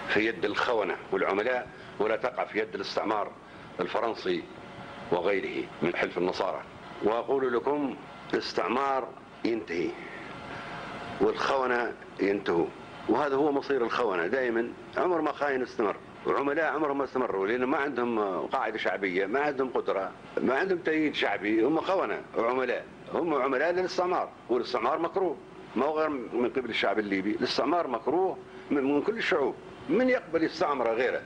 في يد الخونة والعملاء، ولا تقع في يد الاستعمار الفرنسي وغيره من حلف النصارى. وأقول لكم الاستعمار ينتهي والخونة ينتهوا، وهذا هو مصير الخونة دائما. عمر ما خاين استمر، وعملاء عمرهم ما استمروا، لأن ما عندهم قاعدة شعبية، ما عندهم قدرة، ما عندهم تأييد شعبي. هم خونة وعملاء، هم عملاء للاستعمار، والاستعمار مكروه، ما هو غير من قبل الشعب الليبي. الاستعمار مكروه من كل الشعوب. من يقبل يستعمر غيره؟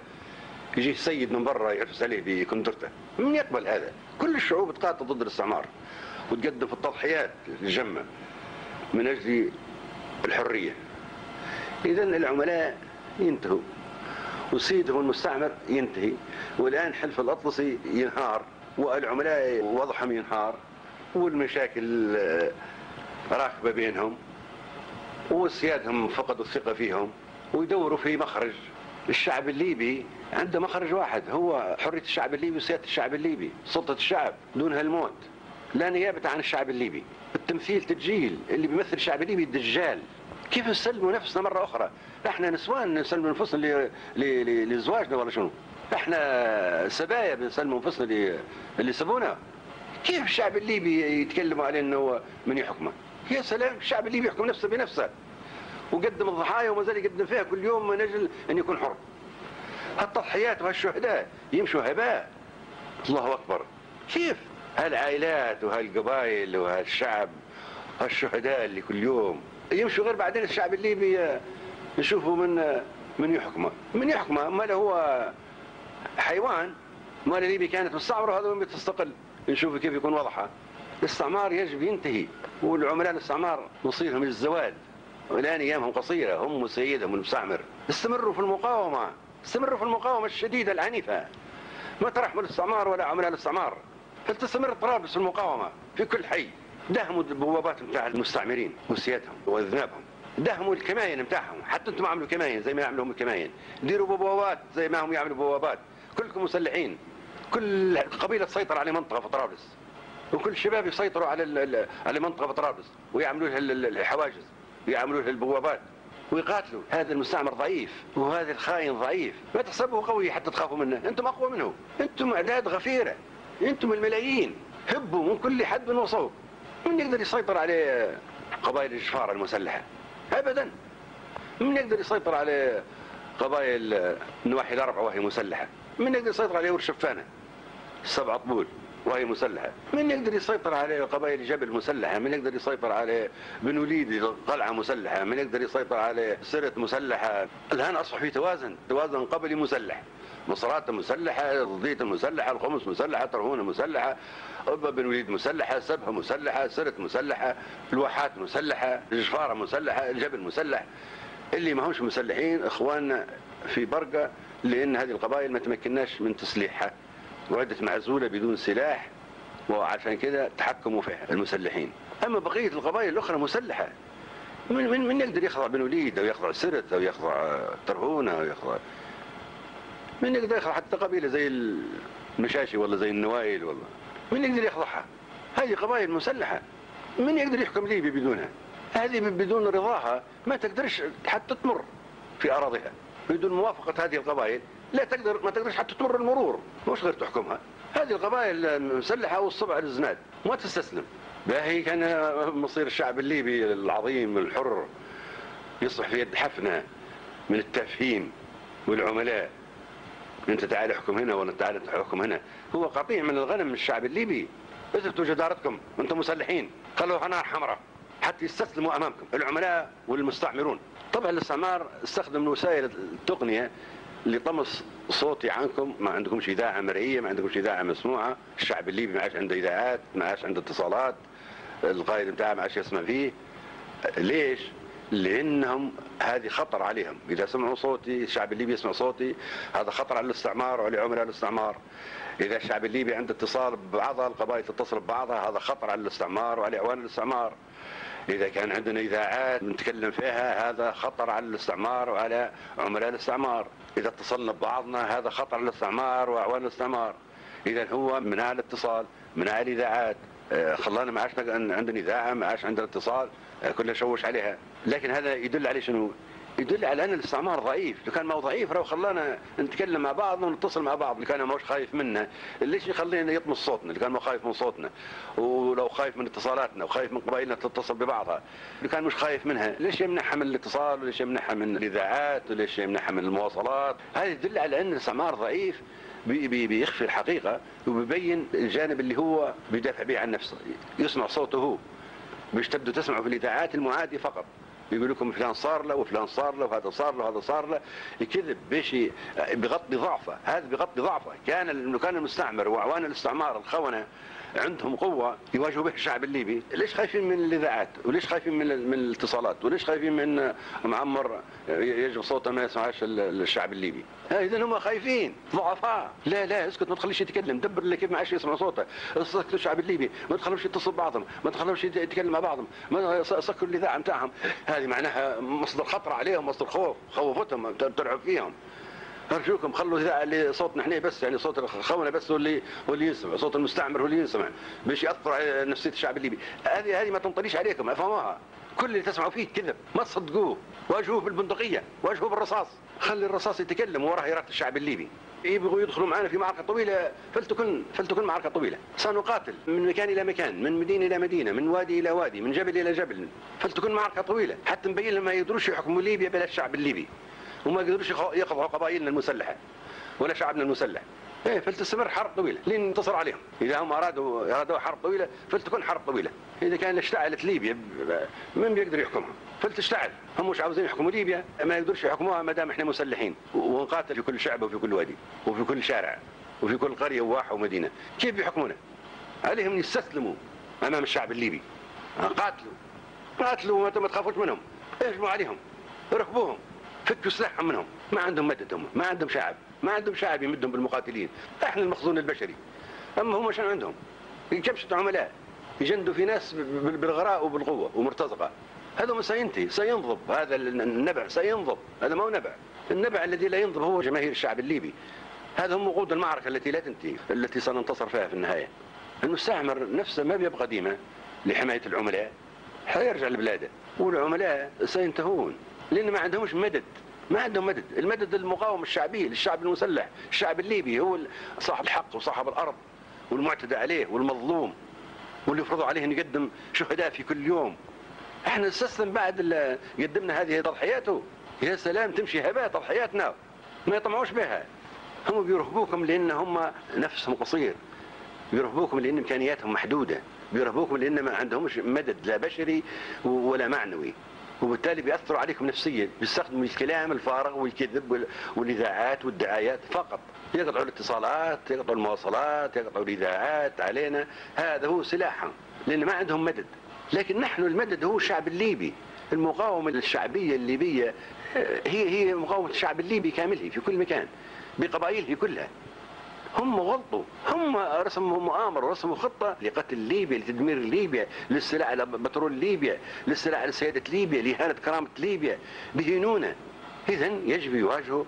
يجي سيد من برا يعفس عليه بكندرته، من يقبل هذا؟ كل الشعوب تقاتل ضد الاستعمار وتقدم في التضحيات الجمة من أجل الحرية. إذن العملاء ينتهوا وسيدهم المستعمر ينتهي، والآن حلف الأطلسي ينهار والعملاء وضعهم ينهار والمشاكل راكبة بينهم وسيادهم فقدوا الثقة فيهم ويدوروا في مخرج. الشعب الليبي عنده مخرج واحد، هو حرية الشعب الليبي وسيادة الشعب الليبي، سلطة الشعب دونها الموت، لا نيابة عن الشعب الليبي. التمثيل تسجيل، اللي بيمثل الشعب الليبي الدجال. كيف نسلموا نفسنا مرة أخرى؟ احنا نسوان نسلموا انفسنا لزواجنا ولا شنو؟ احنا سبايا بنسلموا انفسنا اللي سبونا. كيف الشعب الليبي يتكلموا عليه انه من يحكمه؟ يا سلام، الشعب الليبي يحكم نفسه بنفسه وقدم الضحايا وما زال يقدم فيها كل يوم من اجل ان يكون حر. هالتضحيات وهالشهداء يمشوا هباء. الله اكبر. كيف هالعائلات وهالقبائل وهالشعب هالشهداء اللي كل يوم يمشوا، غير بعدين الشعب الليبي نشوفوا من يحكمه. من يحكمه؟ ما له هو حيوان؟ ما الليبي كانت مستعمره وهذا وين بتستقل؟ نشوف كيف يكون وضعها. الاستعمار يجب ينتهي، والعملاء الاستعمار مصيرهم الزوال، والآن أيامهم قصيرة، هم وسيدهم المستعمر. استمروا في المقاومة، استمروا في المقاومة الشديدة العنيفة، ما ترحموا الاستعمار ولا عملاء الاستعمار. فلتستمر طرابلس في المقاومة في كل حي. دهموا البوابات نتاع المستعمرين وسيادهم وأذنابهم، دهموا الكماين نتاعهم، حتى انتم عملوا كماين زي ما يعملوا هم الكماين، ديروا بوابات زي ما هم يعملوا بوابات. كلكم مسلحين، كل قبيلة تسيطر على منطقة في طرابلس، وكل الشباب يسيطروا على منطقة في طرابلس ويعملوا لها الحواجز ويعملوا لها البوابات ويقاتلوا. هذا المستعمر ضعيف وهذا الخاين ضعيف، ما تحسبوه قوي حتى تخافوا منه، انتم اقوى منه، انتم اعداد غفيرة، انتم الملايين، هبوا من كل حد وصوب. من يقدر يسيطر على قبائل الجفارة المسلحة؟ ابدا. من يقدر يسيطر على قبائل النواحي الاربعة وهي مسلحة؟ من يقدر يسيطر على ورشفانة 7 طبول وهي مسلحة؟ من يقدر يسيطر على قبائل جبل مسلحة؟ من يقدر يسيطر على بن وليد قلعة مسلحة؟ من يقدر يسيطر على سرت مسلحة؟ الآن أصبح في توازن قبلي مسلح، مصرات مسلحة، ضدية مسلحة، الخمس مسلحة، ترهونة مسلحة، بن وليد مسلحة، سبها مسلحة، سرت مسلحة، الواحات مسلحة، الجفارة مسلحة، الجبل مسلح. اللي ما همش مسلحين إخواننا في برقة، لأن هذه القبائل ما تمكناش من تسليحها وعدت معزولة بدون سلاح، وعشان كده تحكموا فيها المسلحين. أما بقية القبائل الأخرى مسلحة. من يقدر يخضع بن وليد أو يخضع سرت أو يخضع ترهونة أو يخضع، من يقدر يخضع حتى قبيلة زي المشاشي ولا زي النوايل والله، من يقدر يخضعها؟ هذه قبائل مسلحة، من يقدر يحكم ليبيا بدونها؟ هذه بدون رضاها ما تقدرش حتى تمر في أراضيها، بدون موافقة هذه القبائل ما تقدرش حتى تمر المرور، مش غير تحكمها. هذه القبائل مسلحة والصبع على الزناد ما تستسلم. باهي كان مصير الشعب الليبي العظيم الحر يصبح في يد حفنة من التافهين والعملاء، انت تعال احكم هنا ولا تعال تحكم هنا. هو قطيع من الغنم من الشعب الليبي. اثبتوا جدارتكم وانتم مسلحين، خلوا نار حمراء حتى يستسلموا امامكم العملاء والمستعمرون. طبعا الاستعمار استخدم وسائل التقنيه لطمس صوتي عنكم، ما عندكمش اذاعه مرئيه، ما عندكمش اذاعه مسموعه. الشعب الليبي ما عادش عنده اذاعات، ما عادش عنده اتصالات، القائد بتاعه ما عادش يسمع فيه. ليش؟ لانهم هذه خطر عليهم. اذا سمعوا صوتي، الشعب الليبي يسمع صوتي، هذا خطر على الاستعمار وعلى عملاء الاستعمار. اذا الشعب الليبي عنده اتصال ببعضها، القبائل تتصل ببعضها، هذا خطر على الاستعمار وعلى اعوان الاستعمار. إذا كان عندنا إذاعات نتكلم فيها، هذا خطر على الاستعمار وعلى عملاء الاستعمار. إذا اتصلنا ببعضنا، هذا خطر على الاستعمار وأعوان الاستعمار. إذا هو منع الاتصال، منع الإذاعات، خلانا ما عادش عندنا إذاعة، ما عادش عندنا اتصال، كلها شوش عليها. لكن هذا يدل على شنو؟ يدل على ان الاستعمار ضعيف. لو كان ما هو ضعيف لو خلانا نتكلم مع بعض ونتصل مع بعض. اللي كان ما هوش خايف منا ليش يخلينا يطمس صوتنا؟ اللي كان ما خايف من صوتنا ولو خايف من اتصالاتنا وخايف من قبائلنا تتصل ببعضها، اللي كان مش خايف منها ليش يمنعها من الاتصال وليش يمنعها من الاذاعات وليش يمنعها من المواصلات؟ هذا يدل على ان الاستعمار ضعيف، بيخفي الحقيقه وبيبين الجانب اللي هو بيدافع به عن نفسه. يسمع صوته هو، مش تبدو تسمعوا في الاذاعات المعاديه فقط، يقول لكم فلان صار له وفلان صار له وهذا صار له وهذا صار له، يكذب باش بغطي ضعفه. هذا بغطي ضعفه. كان المستعمر واعوان الاستعمار الخونه عندهم قوه يواجهوا بها الشعب الليبي. ليش خايفين من الاذاعات؟ وليش خايفين من الاتصالات؟ وليش خايفين من معمر يجب صوته ما يسمعش الشعب الليبي؟ اذا هم خايفين ضعفاء. لا اسكت، ما تخليش يتكلم، دبر اللي كيف ما عادش يسمع صوته. سكتوا الشعب الليبي، ما تخلوش يتصل بعضهم، ما تخلوش يتكلم مع بعضهم، ما سكروا الاذاعه نتاعهم. هذه معناها مصدر خطر عليهم، مصدر خوف، خوفتهم، تلعب فيهم. ارجوكم خلوا الاذاعه اللي صوتنا احنا بس، يعني صوت الخونه بس هو اللي يسمع، صوت المستعمر هو اللي يسمع، باش ياثر على نفسيه الشعب الليبي. هذه ما تنطليش عليكم، افهموها. كل اللي تسمعوا فيه كذب، ما تصدقوه. واجهوه بالبندقيه، واجهوه بالرصاص، خلي الرصاص يتكلم وراه يرى الشعب الليبي. يبغوا يدخلوا معنا في معركه طويله، فلتكن معركه طويله. سنقاتل من مكان الى مكان، من مدينه الى مدينه، من وادي الى وادي، من جبل الى جبل. فلتكن معركه طويله حتى نبين لهم ما يقدروش يحكموا ليبيا بلا الشعب الليبي، وما يقدروش يقضوا قبائلنا المسلحه ولا شعبنا المسلح. فلتستمر حرب طويله لين ننتصر عليهم. اذا هم ارادوا حرب طويله فلتكن حرب طويله. اذا كان اشتعلت ليبيا من بيقدر يحكمها؟ فلتشتعل. هم مش عاوزين يحكموا ليبيا، ما يقدرش يحكموها ما دام احنا مسلحين ونقاتل في كل شعب وفي كل وادي وفي كل شارع وفي كل قريه وواحه ومدينه. كيف بيحكمونا؟ عليهم يستسلموا امام الشعب الليبي. قاتلوا ما تخافوش منهم، اهجموا عليهم، ركبوهم، فكوا سلاحهم منهم. ما عندهم مدد، هم ما عندهم شعب يمدهم بالمقاتلين. احنا المخزون البشري، اما هم شنو عندهم؟ كبشة عملاء يجندوا في ناس بالغراء وبالقوه ومرتزقه. هذا ما سينتهي، سينضب هذا النبع، سينضب. هذا ما هو نبع، النبع الذي لا ينضب هو جماهير الشعب الليبي. هذا هم وقود المعركه التي لا تنتهي، التي سننتصر فيها في النهايه. المستعمر نفسه ما بيبقى ديما لحمايه العملاء، حيرجع لبلاده والعملاء سينتهون لان ما عندهمش مدد. ما عندهم مدد. المدد المقاومة الشعبية للشعب المسلح. الشعب الليبي هو صاحب الحق وصاحب الأرض والمعتدى عليه والمظلوم واللي يفرضوا عليه أن يقدم شهداء في كل يوم. احنا نستسلم بعد اللي قدمنا هذه تضحياته؟ يا سلام، تمشي هباء تضحياتنا، ما يطمعوش بها. هم بيرهبوكم لأن هم نفسهم قصير، بيرهبوكم لأن إمكانياتهم محدودة، بيرهبوكم لأن ما عندهمش مدد لا بشري ولا معنوي، وبالتالي بيأثروا عليكم نفسيا. بيستخدموا الكلام الفارغ والكذب والاذاعات والدعايات فقط. يقطعوا الاتصالات، يقطعوا المواصلات، يقطعوا الاذاعات علينا. هذا هو سلاحهم لان ما عندهم مدد. لكن نحن المدد هو الشعب الليبي. المقاومه الشعبيه الليبيه هي مقاومه الشعب الليبي كامله في كل مكان بقبائله كلها. هم غلطوا، هم رسموا مؤامرة ورسموا خطة لقتل ليبيا، لتدمير ليبيا، للاستيلاء على بترول ليبيا، للاستيلاء على سيادة ليبيا، لإهانة كرامة ليبيا، بيهينونا. إذا يجب يواجهوا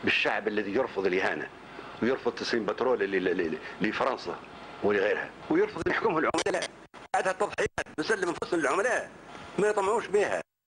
بالشعب الذي يرفض الإهانة ويرفض تسليم بترول لفرنسا ولغيرها، ويرفض أن يحكمه العملاء. بعد التضحيات نسلم انفسنا للعملاء ما يطمعوش بها.